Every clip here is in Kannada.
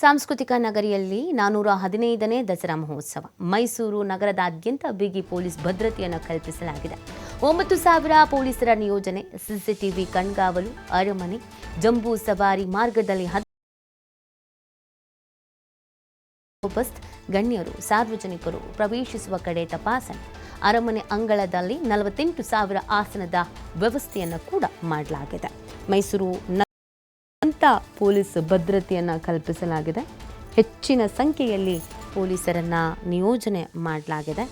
ಸಾಂಸ್ಕೃತಿಕ ನಗರಿಯಲ್ಲಿ 415ನೇ ದಸರಾ ಮಹೋತ್ಸವ. ಮೈಸೂರು ನಗರದಾದ್ಯಂತ ಬಿಗಿ ಪೊಲೀಸ್ ಭದ್ರತೆಯನ್ನು ಕಲ್ಪಿಸಲಾಗಿದೆ. 9,000 ಪೊಲೀಸರ ನಿಯೋಜನೆ, ಸಿಸಿಟಿವಿ ಕಣ್ಗಾವಲು, ಅರಮನೆ, ಜಂಬೂ ಸವಾರಿ ಮಾರ್ಗದಲ್ಲಿ ಬಂದೋಬಸ್ತ್, ಗಣ್ಯರು ಸಾರ್ವಜನಿಕರು ಪ್ರವೇಶಿಸುವ ಕಡೆ ತಪಾಸಣೆ, ಅರಮನೆ ಅಂಗಳದಲ್ಲಿ 48,000 ಆಸನದ ವ್ಯವಸ್ಥೆಯನ್ನು ಕೂಡ ಮಾಡಲಾಗಿದೆ. ಮೈಸೂರು ಪೊಲೀಸ್ ಭದ್ರತೆಯನ್ನು ಕಲ್ಪಿಸಲಾಗಿದೆ. ಹೆಚ್ಚಿನ ಸಂಖ್ಯೆಯಲ್ಲಿ ಪೊಲೀಸರನ್ನು ನಿಯೋಜನೆ ಮಾಡಲಾಗಿದೆ.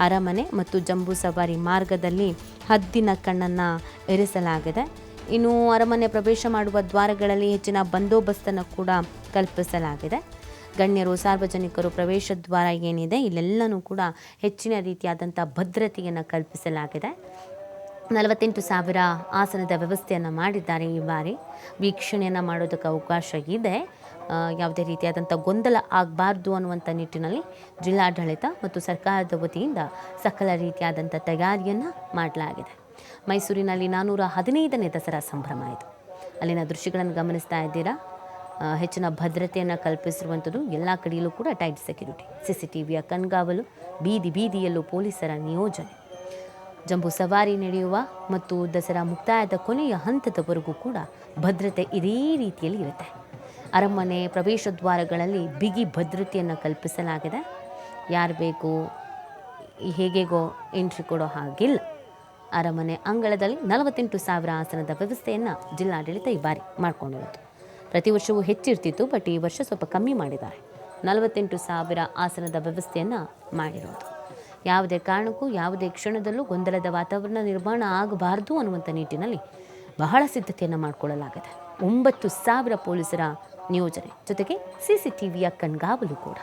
ಅರಮನೆ ಮತ್ತು ಜಂಬೂ ಸವಾರಿ ಮಾರ್ಗದಲ್ಲಿ ಹದ್ದಿನ ಕಣ್ಣನ್ನು ಇರಿಸಲಾಗಿದೆ. ಇನ್ನು ಅರಮನೆ ಪ್ರವೇಶ ಮಾಡುವ ದ್ವಾರಗಳಲ್ಲಿ ಹೆಚ್ಚಿನ ಬಂದೋಬಸ್ತನ್ನು ಕೂಡ ಕಲ್ಪಿಸಲಾಗಿದೆ. ಗಣ್ಯರು ಸಾರ್ವಜನಿಕರು ಪ್ರವೇಶ ದ್ವಾರ ಏನಿದೆ ಇಲ್ಲೆಲ್ಲನೂ ಕೂಡ ಹೆಚ್ಚಿನ ರೀತಿಯಾದಂಥ ಭದ್ರತೆಯನ್ನು ಕಲ್ಪಿಸಲಾಗಿದೆ. 48,000 ಆಸನದ ವ್ಯವಸ್ಥೆಯನ್ನು ಮಾಡಿದ್ದಾರೆ. ಈ ಬಾರಿ ವೀಕ್ಷಣೆಯನ್ನು ಮಾಡೋದಕ್ಕೆ ಅವಕಾಶ ಇದೆ. ಯಾವುದೇ ರೀತಿಯಾದಂಥ ಗೊಂದಲ ಆಗಬಾರ್ದು ಅನ್ನುವಂಥ ನಿಟ್ಟಿನಲ್ಲಿ ಜಿಲ್ಲಾಡಳಿತ ಮತ್ತು ಸರ್ಕಾರದ ವತಿಯಿಂದ ಸಕಲ ರೀತಿಯಾದಂಥ ತಯಾರಿಯನ್ನು ಮಾಡಲಾಗಿದೆ. ಮೈಸೂರಿನಲ್ಲಿ 415ನೇ ದಸರಾ ಸಂಭ್ರಮ ಇದು. ಅಲ್ಲಿನ ದೃಶ್ಯಗಳನ್ನು ಗಮನಿಸ್ತಾ ಇದ್ದೀರಾ. ಹೆಚ್ಚಿನ ಭದ್ರತೆಯನ್ನು ಕಲ್ಪಿಸಿರುವಂಥದ್ದು. ಎಲ್ಲ ಕಡೆಯಲ್ಲೂ ಕೂಡ ಟೈಟ್ ಸೆಕ್ಯೂರಿಟಿ, CCTVಯ ಕಣ್ಗಾವಲು, ಬೀದಿಯಲ್ಲೂ ಪೊಲೀಸರ ನಿಯೋಜನೆ. ಜಂಬೂ ಸವಾರಿ ನಡೆಯುವ ಮತ್ತು ದಸರಾ ಮುಕ್ತಾಯದ ಕೊನೆಯ ಹಂತದವರೆಗೂ ಕೂಡ ಭದ್ರತೆ ಇದೇ ರೀತಿಯಲ್ಲಿ ಇರುತ್ತೆ. ಅರಮನೆ ಪ್ರವೇಶ ದ್ವಾರಗಳಲ್ಲಿ ಬಿಗಿ ಭದ್ರತೆಯನ್ನು ಕಲ್ಪಿಸಲಾಗಿದೆ. ಯಾರು ಬೇಕು ಹೇಗೆಗೋ ಎಂಟ್ರಿ ಕೊಡೋ ಹಾಗಿಲ್ಲ. ಅರಮನೆ ಅಂಗಳದಲ್ಲಿ 48,000 ಆಸನದ ವ್ಯವಸ್ಥೆಯನ್ನು ಜಿಲ್ಲಾಡಳಿತ ಈ ಬಾರಿ ಮಾಡಿಕೊಂಡಿರೋದು. ಪ್ರತಿ ವರ್ಷವೂ ಹೆಚ್ಚಿರ್ತಿತ್ತು, ಬಟ್ ಈ ವರ್ಷ ಸ್ವಲ್ಪ ಕಮ್ಮಿ ಮಾಡಿದ್ದಾರೆ. 48,000 ಆಸನದ ವ್ಯವಸ್ಥೆಯನ್ನು ಮಾಡಿರೋದು. ಯಾವುದೇ ಕಾರಣಕ್ಕೂ ಯಾವುದೇ ಕ್ಷಣದಲ್ಲೂ ಗೊಂದಲದ ವಾತಾವರಣ ನಿರ್ಮಾಣ ಆಗಬಾರ್ದು ಅನ್ನುವಂಥ ನಿಟ್ಟಿನಲ್ಲಿ ಬಹಳ ಸಿದ್ಧತೆಯನ್ನು ಮಾಡಿಕೊಳ್ಳಲಾಗಿದೆ. 9,000 ಪೊಲೀಸರ ನಿಯೋಜನೆ, ಜೊತೆಗೆ CCTVಯ ಕಣ್ಗಾವಲು ಕೂಡ.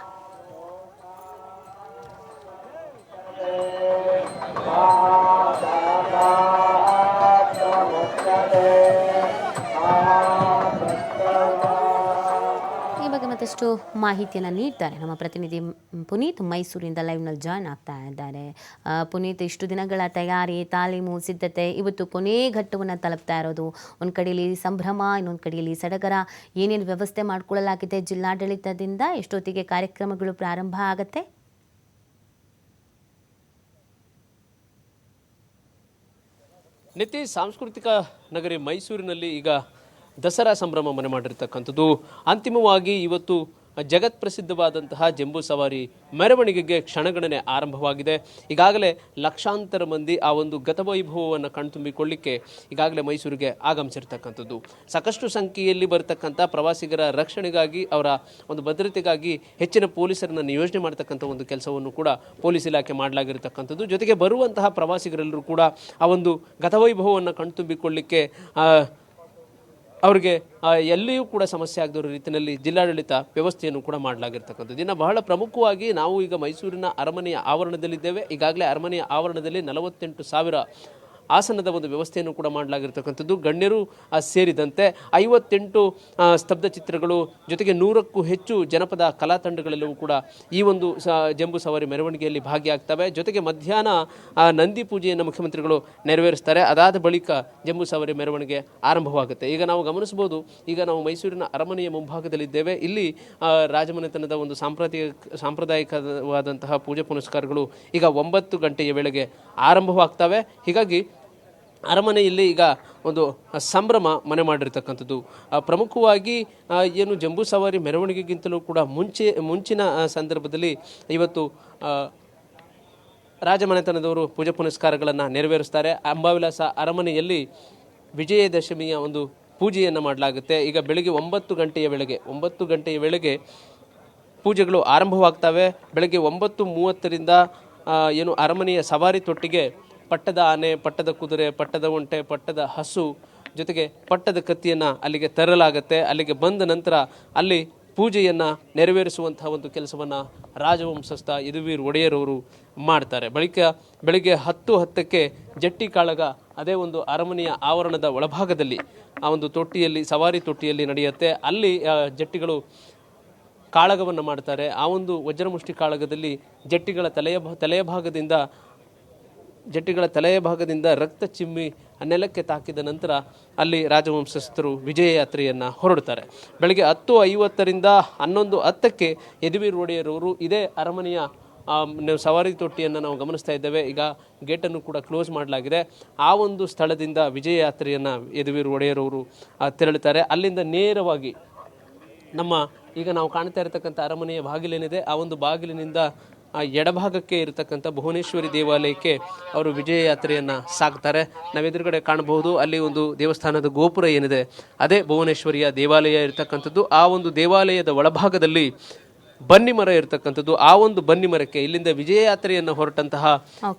ಈ ಬಗ್ಗೆ ಮತ್ತಷ್ಟು ಮಾಹಿತಿಯನ್ನು ನೀಡ್ತಾರೆ ನಮ್ಮ ಪ್ರತಿನಿಧಿ ಪುನೀತ್. ಮೈಸೂರಿಂದ ಲೈವ್ನಲ್ಲಿ ಜಾಯ್ನ್ ಆಗ್ತಾ ಇದ್ದಾರೆ. ಪುನೀತ್, ಇಷ್ಟು ದಿನಗಳ ತಯಾರಿ, ತಾಲೀಮು, ಸಿದ್ಧತೆ ಇವತ್ತು ಕೊನೆ ಘಟ್ಟವನ್ನು ತಲುಪ್ತಾ ಇರೋದು. ಒಂದು ಕಡೆಯಲ್ಲಿ ಸಂಭ್ರಮ, ಇನ್ನೊಂದು ಕಡೆಯಲ್ಲಿ ಸಡಗರ. ಏನೇನು ವ್ಯವಸ್ಥೆ ಮಾಡಿಕೊಳ್ಳಲಾಗಿದೆ ಜಿಲ್ಲಾಡಳಿತದಿಂದ? ಎಷ್ಟೊತ್ತಿಗೆ ಕಾರ್ಯಕ್ರಮಗಳು ಪ್ರಾರಂಭ ಆಗುತ್ತೆ? ನಿತಿ, ಸಾಂಸ್ಕೃತಿಕ ನಗರಿ ಮೈಸೂರಿನಲ್ಲಿ ಈಗ ದಸರಾ ಸಂಭ್ರಮ ಮನೆ ಮಾಡಿರ್ತಕ್ಕಂಥದ್ದು. ಅಂತಿಮವಾಗಿ ಇವತ್ತು ಜಗತ್ ಪ್ರಸಿದ್ಧವಾದಂತಹ ಜಂಬೂ ಸವಾರಿ ಮೆರವಣಿಗೆಗೆ ಕ್ಷಣಗಣನೆ ಆರಂಭವಾಗಿದೆ. ಈಗಾಗಲೇ ಲಕ್ಷಾಂತರ ಮಂದಿ ಆ ಒಂದು ಗತವೈಭವವನ್ನು ಕಣ್ತುಂಬಿಕೊಳ್ಳಿಕ್ಕೆ ಈಗಾಗಲೇ ಮೈಸೂರಿಗೆ ಆಗಮಿಸಿರ್ತಕ್ಕಂಥದ್ದು. ಸಾಕಷ್ಟು ಸಂಖ್ಯೆಯಲ್ಲಿ ಬರತಕ್ಕಂಥ ಪ್ರವಾಸಿಗರ ರಕ್ಷಣೆಗಾಗಿ, ಅವರ ಒಂದು ಭದ್ರತೆಗಾಗಿ ಹೆಚ್ಚಿನ ಪೊಲೀಸರನ್ನು ನಿಯೋಜನೆ ಮಾಡ್ತಕ್ಕಂಥ ಒಂದು ಕೆಲಸವನ್ನು ಕೂಡ ಪೊಲೀಸ್ ಇಲಾಖೆ ಮಾಡಲಾಗಿರ್ತಕ್ಕಂಥದ್ದು. ಜೊತೆಗೆ ಬರುವಂತಹ ಪ್ರವಾಸಿಗರೆಲ್ಲರೂ ಕೂಡ ಆ ಒಂದು ಗತವೈಭವವನ್ನು ಕಣ್ತುಂಬಿಕೊಳ್ಳಿಕ್ಕೆ ಅವರಿಗೆ ಎಲ್ಲಿಯೂ ಕೂಡ ಸಮಸ್ಯೆ ಆಗದ ರೀತಿಯಲ್ಲಿ ಜಿಲ್ಲಾಡಳಿತ ವ್ಯವಸ್ಥೆಯನ್ನು ಕೂಡ ಮಾಡಲಾಗಿರ್ತಕ್ಕಂಥದ್ದು. ಇನ್ನು ಬಹಳ ಪ್ರಮುಖವಾಗಿ ನಾವು ಈಗ ಮೈಸೂರಿನ ಅರಮನೆಯ ಆವರಣದಲ್ಲಿದ್ದೇವೆ. ಈಗಾಗಲೇ ಅರಮನೆಯ ಆವರಣದಲ್ಲಿ 48,000 ಆಸನದ ಒಂದು ವ್ಯವಸ್ಥೆಯನ್ನು ಕೂಡ ಮಾಡಲಾಗಿರ್ತಕ್ಕಂಥದ್ದು. ಗಣ್ಯರು ಸೇರಿದಂತೆ 58 ಸ್ತಬ್ಧ ಚಿತ್ರಗಳು, ಜೊತೆಗೆ 100ಕ್ಕೂ ಹೆಚ್ಚು ಜನಪದ ಕಲಾ ತಂಡಗಳೆಲ್ಲವೂ ಕೂಡ ಈ ಒಂದು ಜಂಬೂ ಸವಾರಿ ಮೆರವಣಿಗೆಯಲ್ಲಿ ಭಾಗಿಯಾಗ್ತವೆ. ಜೊತೆಗೆ ಮಧ್ಯಾಹ್ನ ನಂದಿ ಪೂಜೆಯನ್ನು ಮುಖ್ಯಮಂತ್ರಿಗಳು ನೆರವೇರಿಸ್ತಾರೆ. ಅದಾದ ಬಳಿಕ ಜಂಬೂ ಸವಾರಿ ಮೆರವಣಿಗೆ ಆರಂಭವಾಗುತ್ತೆ. ಈಗ ನಾವು ಗಮನಿಸಬಹುದು, ಈಗ ನಾವು ಮೈಸೂರಿನ ಅರಮನೆಯ ಮುಂಭಾಗದಲ್ಲಿದ್ದೇವೆ. ಇಲ್ಲಿ ರಾಜಮನೆತನದ ಒಂದು ಸಾಂಪ್ರದಾಯಿಕವಾದಂತಹ ಪೂಜೆ ಪುನಸ್ಕಾರಗಳು ಈಗ 9 ಗಂಟೆಯ ವೇಳೆಗೆ ಆರಂಭವಾಗ್ತವೆ. ಹೀಗಾಗಿ ಅರಮನೆಯಲ್ಲಿ ಈಗ ಒಂದು ಸಂಭ್ರಮ ಮನೆ ಮಾಡಿರ್ತಕ್ಕಂಥದ್ದು. ಪ್ರಮುಖವಾಗಿ ಏನು ಜಂಬೂ ಸವಾರಿ ಮೆರವಣಿಗೆಗಿಂತಲೂ ಕೂಡ ಮುಂಚಿನ ಸಂದರ್ಭದಲ್ಲಿ ಇವತ್ತು ರಾಜಮನೆತನದವರು ಪೂಜೆ ಪುನಸ್ಕಾರಗಳನ್ನು ನೆರವೇರಿಸ್ತಾರೆ. ಅಂಬಾವಿಲಾಸ ಅರಮನೆಯಲ್ಲಿ ವಿಜಯದಶಮಿಯ ಒಂದು ಪೂಜೆಯನ್ನು ಮಾಡಲಾಗುತ್ತೆ. ಈಗ ಬೆಳಗ್ಗೆ 9 ಗಂಟೆಯ ವೇಳೆಗೆ ಪೂಜೆಗಳು ಆರಂಭವಾಗ್ತವೆ. ಬೆಳಗ್ಗೆ 9:30ರಿಂದ ಏನು ಅರಮನೆಯ ಸವಾರಿ ತೊಟ್ಟಿಗೆ ಪಟ್ಟದ ಆನೆ, ಪಟ್ಟದ ಕುದುರೆ, ಪಟ್ಟದ ಒಂಟೆ, ಪಟ್ಟದ ಹಸು, ಜೊತೆಗೆ ಪಟ್ಟದ ಕತ್ತಿಯನ್ನು ಅಲ್ಲಿಗೆ ತರಲಾಗುತ್ತೆ. ಅಲ್ಲಿಗೆ ಬಂದ ನಂತರ ಅಲ್ಲಿ ಪೂಜೆಯನ್ನು ನೆರವೇರಿಸುವಂತಹ ಒಂದು ಕೆಲಸವನ್ನು ರಾಜವಂಶಸ್ಥ ಯದುವೀರ್ ಒಡೆಯರವರು ಮಾಡ್ತಾರೆ. ಬೆಳಿಗ್ಗೆ 10:10ಕ್ಕೆ ಜಟ್ಟಿ ಕಾಳಗ ಅದೇ ಒಂದು ಅರಮನೆಯ ಆವರಣದ ಒಳಭಾಗದಲ್ಲಿ ಆ ಒಂದು ತೊಟ್ಟಿಯಲ್ಲಿ, ಸವಾರಿ ತೊಟ್ಟಿಯಲ್ಲಿ ನಡೆಯುತ್ತೆ. ಅಲ್ಲಿ ಜಟ್ಟಿಗಳು ಕಾಳಗವನ್ನು ಮಾಡ್ತಾರೆ. ಆ ಒಂದು ವಜ್ರಮುಷ್ಟಿ ಕಾಳಗದಲ್ಲಿ ಜಟ್ಟಿಗಳ ತಲೆಯ ಭಾಗದಿಂದ ಜಟ್ಟಿಗಳ ತಲೆಯ ಭಾಗದಿಂದ ರಕ್ತ ಚಿಮ್ಮಿ ನೆಲಕ್ಕೆ ತಾಕಿದ ನಂತರ ಅಲ್ಲಿ ರಾಜವಂಶಸ್ಥರು ವಿಜಯ ಯಾತ್ರೆಯನ್ನು ಹೊರಡ್ತಾರೆ. ಬೆಳಗ್ಗೆ 10:50ರಿಂದ 11:10ಕ್ಕೆ ಯದುವೀರ್ ಒಡೆಯರವರು ಇದೇ ಅರಮನೆಯ ಸವಾರಿ ತೊಟ್ಟಿಯನ್ನು ನಾವು ಗಮನಿಸ್ತಾ ಇದ್ದೇವೆ. ಈಗ ಗೇಟನ್ನು ಕೂಡ ಕ್ಲೋಸ್ ಮಾಡಲಾಗಿದೆ. ಆ ಒಂದು ಸ್ಥಳದಿಂದ ವಿಜಯ ಯಾತ್ರೆಯನ್ನು ಯದುವೀರ್ ಒಡೆಯರವರು ತೆರಳುತ್ತಾರೆ. ಅಲ್ಲಿಂದ ನೇರವಾಗಿ ನಮ್ಮ ಈಗ ನಾವು ಕಾಣ್ತಾ ಇರತಕ್ಕಂಥ ಅರಮನೆಯ ಬಾಗಿಲೇನಿದೆ ಆ ಒಂದು ಬಾಗಿಲಿನಿಂದ ಎಡಭಾಗಕ್ಕೆ ಇರತಕ್ಕಂಥ ಭುವನೇಶ್ವರಿ ದೇವಾಲಯಕ್ಕೆ ಅವರು ವಿಜಯ ಯಾತ್ರೆಯನ್ನು ಸಾಕ್ತಾರೆ. ನಾವೆದುರುಗಡೆ ಕಾಣಬಹುದು ಅಲ್ಲಿ ಒಂದು ದೇವಸ್ಥಾನದ ಗೋಪುರ ಏನಿದೆ ಅದೇ ಭುವನೇಶ್ವರಿಯ ದೇವಾಲಯ ಇರತಕ್ಕಂಥದ್ದು. ಆ ಒಂದು ದೇವಾಲಯದ ಒಳಭಾಗದಲ್ಲಿ ಬನ್ನಿ ಮರ ಇರತಕ್ಕಂಥದ್ದು. ಆ ಒಂದು ಬನ್ನಿ ಮರಕ್ಕೆ ಇಲ್ಲಿಂದ ವಿಜಯ ಯಾತ್ರೆಯನ್ನು ಹೊರಟಂತಹ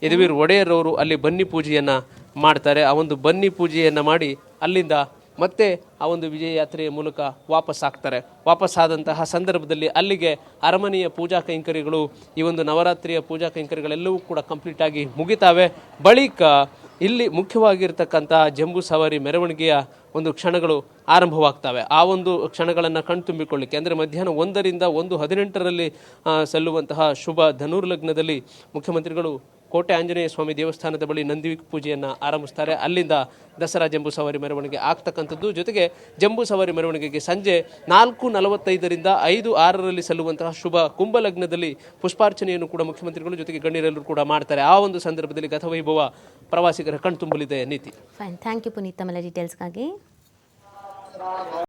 ಯದುವೀರ್ ಒಡೆಯರವರು ಅಲ್ಲಿ ಬನ್ನಿ ಪೂಜೆಯನ್ನು ಮಾಡ್ತಾರೆ. ಆ ಒಂದು ಬನ್ನಿ ಪೂಜೆಯನ್ನು ಮಾಡಿ ಅಲ್ಲಿಂದ ಮತ್ತೆ ಆ ಒಂದು ವಿಜಯ ಯಾತ್ರೆಯ ಮೂಲಕ ವಾಪಸ್ಸಾದಂತಹ ಸಂದರ್ಭದಲ್ಲಿ ಅಲ್ಲಿಗೆ ಅರಮನೆಯ ಪೂಜಾ ಕೈಂಕರ್ಯಗಳು ಈ ಒಂದು ನವರಾತ್ರಿಯ ಪೂಜಾ ಕೈಂಕರ್ಯಗಳೆಲ್ಲವೂ ಕೂಡ ಕಂಪ್ಲೀಟ್ ಆಗಿ ಮುಗಿತಾವೆ. ಬಳಿಕ ಇಲ್ಲಿ ಮುಖ್ಯವಾಗಿರ್ತಕ್ಕಂಥ ಜಂಬೂ ಸವಾರಿ ಮೆರವಣಿಗೆಯ ಒಂದು ಕ್ಷಣಗಳು ಆರಂಭವಾಗ್ತವೆ. ಆ ಒಂದು ಕ್ಷಣಗಳನ್ನು ಕಣ್ತುಂಬಿಕೊಳ್ಳಿಕ್ಕೆ ಅಂದರೆ ಮಧ್ಯಾಹ್ನ 1ರಿಂದ 1:18ರಲ್ಲಿ ಸಲ್ಲುವಂತಹ ಶುಭ ಧನುರ್ಲಗ್ನದಲ್ಲಿ ಮುಖ್ಯಮಂತ್ರಿಗಳು ಕೋಟೆ ಆಂಜನೇಯ ಸ್ವಾಮಿ ದೇವಸ್ಥಾನದ ಬಳಿ ನಂದಿ ಪೂಜೆಯನ್ನು ಆರಂಭಿಸ್ತಾರೆ. ಅಲ್ಲಿಂದ ದಸರಾ ಜಂಬೂ ಸವಾರಿ ಮೆರವಣಿಗೆ ಆಗ್ತಕ್ಕಂಥದ್ದು. ಜೊತೆಗೆ ಜಂಬೂ ಸವಾರಿ ಮೆರವಣಿಗೆಗೆ ಸಂಜೆ 4:45ರಿಂದ 5:06ರಲ್ಲಿ ಸಲ್ಲುವಂತಹ ಶುಭ ಕುಂಭಲಗ್ನದಲ್ಲಿ ಪುಷ್ಪಾರ್ಚನೆಯನ್ನು ಕೂಡ ಮುಖ್ಯಮಂತ್ರಿಗಳು ಜೊತೆಗೆ ಗಣ್ಯರೆಲ್ಲರೂ ಕೂಡ ಮಾಡ್ತಾರೆ. ಆ ಒಂದು ಸಂದರ್ಭದಲ್ಲಿ ಗತವೈಭವ ಪ್ರವಾಸಿಗರ ಕಣ್ತುಂಬಲಿದೆ. ನೀತಿ ಫೈನ್, ಥ್ಯಾಂಕ್ ಯು ಪುನೀತ್ ತಮ್ಮೆಲ್ಲ ಡೀಟೇಲ್ಸ್ಗಾಗಿ.